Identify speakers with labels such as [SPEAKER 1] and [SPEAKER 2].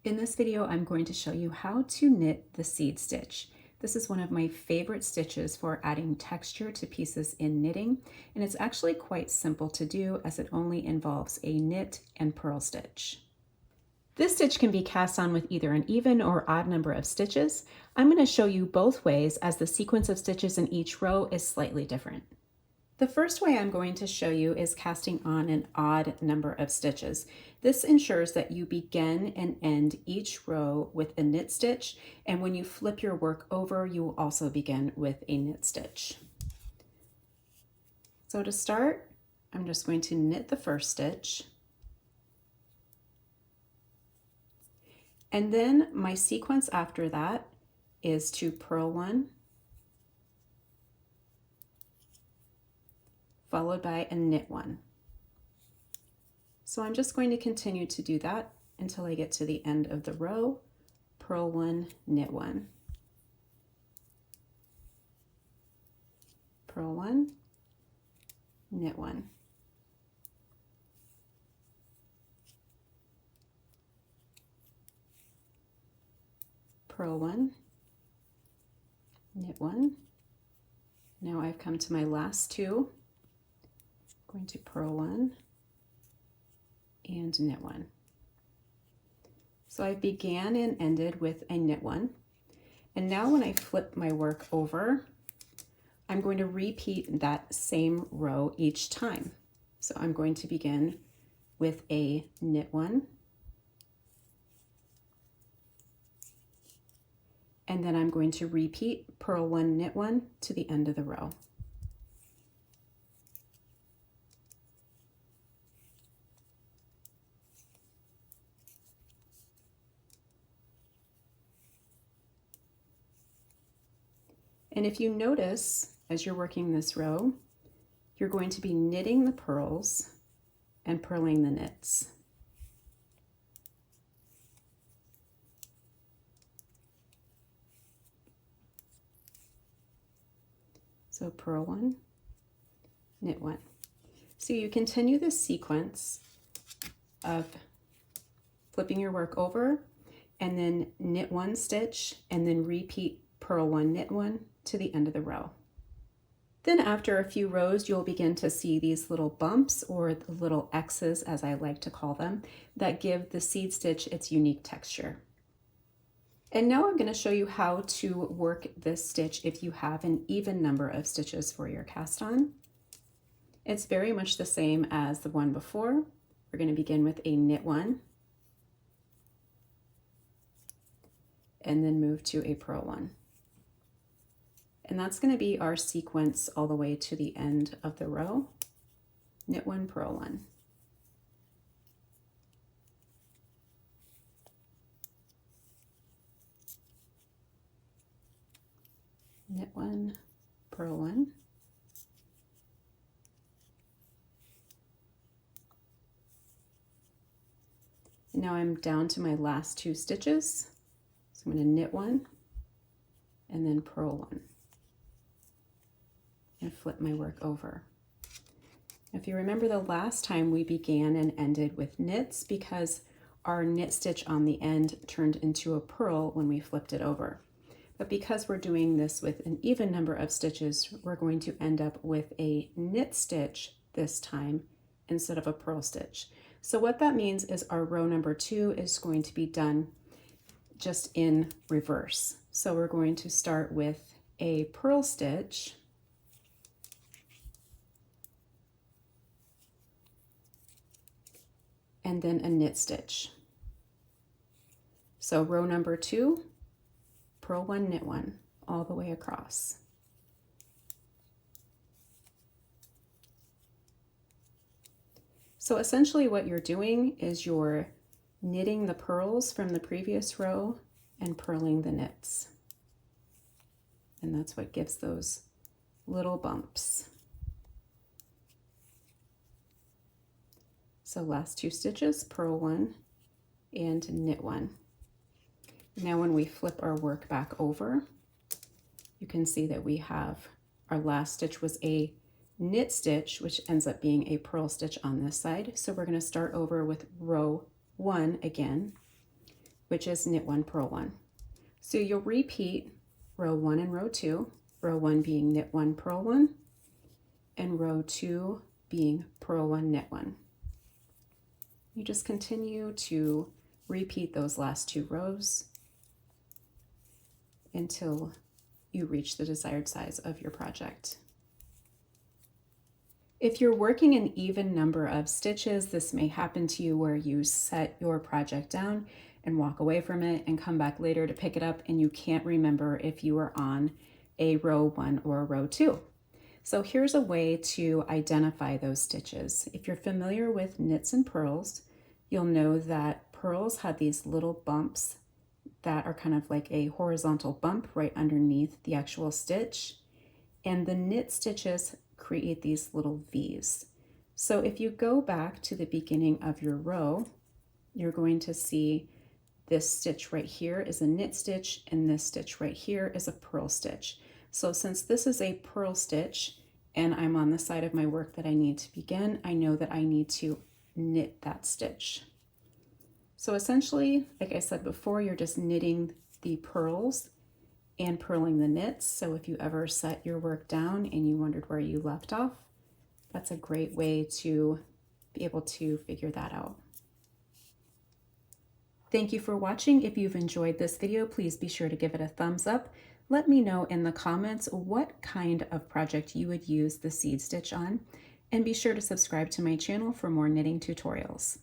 [SPEAKER 1] In this video, I'm going to show you how to knit the seed stitch. This is one of my favorite stitches for adding texture to pieces in knitting, and it's actually quite simple to do as it only involves a knit and purl stitch. This stitch can be cast on with either an even or odd number of stitches. I'm going to show you both ways as the sequence of stitches in each row is slightly different. The first way I'm going to show you is casting on an odd number of stitches. This ensures that you begin and end each row with a knit stitch, and when you flip your work over, you will also begin with a knit stitch. So to start, I'm just going to knit the first stitch, and then my sequence after that is to purl one, followed by a knit one. So I'm just going to continue to do that until I get to the end of the row. Purl one, knit one. Purl one, knit one. Purl one, knit one. Now I've come to my last two. I'm going to purl one and knit one. So I began and ended with a knit one. And now when I flip my work over, I'm going to repeat that same row each time. So I'm going to begin with a knit one, and then I'm going to repeat purl one, knit one to the end of the row. And if you notice, as you're working this row, you're going to be knitting the purls and purling the knits. So purl one, knit one. So you continue this sequence of flipping your work over and then knit one stitch and then repeat purl one, knit one to the end of the row. Then after a few rows, you'll begin to see these little bumps, or the little X's as I like to call them, that give the seed stitch its unique texture. And now I'm going to show you how to work this stitch if you have an even number of stitches for your cast on. It's very much the same as the one before. We're going to begin with a knit one and then move to a purl one. And that's going to be our sequence all the way to the end of the row. Knit one, purl one. Knit one, purl one. And now I'm down to my last two stitches. So I'm going to knit one and then purl one and flip my work over. If you remember, the last time we began and ended with knits because our knit stitch on the end turned into a purl when we flipped it over. But because we're doing this with an even number of stitches, we're going to end up with a knit stitch this time instead of a purl stitch. So what that means is our row number 2 is going to be done just in reverse. So we're going to start with a purl stitch, and then a knit stitch. So row number 2, purl one, knit one, all the way across. So essentially what you're doing is you're knitting the purls from the previous row and purling the knits. And that's what gives those little bumps. So last two stitches, purl one and knit one. Now when we flip our work back over, you can see that we have our last stitch was a knit stitch, which ends up being a purl stitch on this side. So we're going to start over with row 1 again, which is knit 1, purl 1. So you'll repeat row 1 and row 2, row 1 being knit 1, purl 1, and row 2 being purl 1, knit 1. You just continue to repeat those last 2 rows until you reach the desired size of your project. If you're working an even number of stitches, this may happen to you where you set your project down and walk away from it and come back later to pick it up and you can't remember if you were on a row 1 or a row 2. So here's a way to identify those stitches. If you're familiar with knits and purls, you'll know that purls have these little bumps that are kind of like a horizontal bump right underneath the actual stitch, and the knit stitches create these little V's. So if you go back to the beginning of your row, you're going to see this stitch right here is a knit stitch and this stitch right here is a purl stitch. So since this is a purl stitch and I'm on the side of my work that I need to begin, I know that I need to knit that stitch. So essentially, like I said before, you're just knitting the purls and purling the knits. So if you ever set your work down and you wondered where you left off, that's a great way to be able to figure that out. Thank you for watching. If you've enjoyed this video, please be sure to give it a thumbs up. Let me know in the comments what kind of project you would use the seed stitch on, and be sure to subscribe to my channel for more knitting tutorials.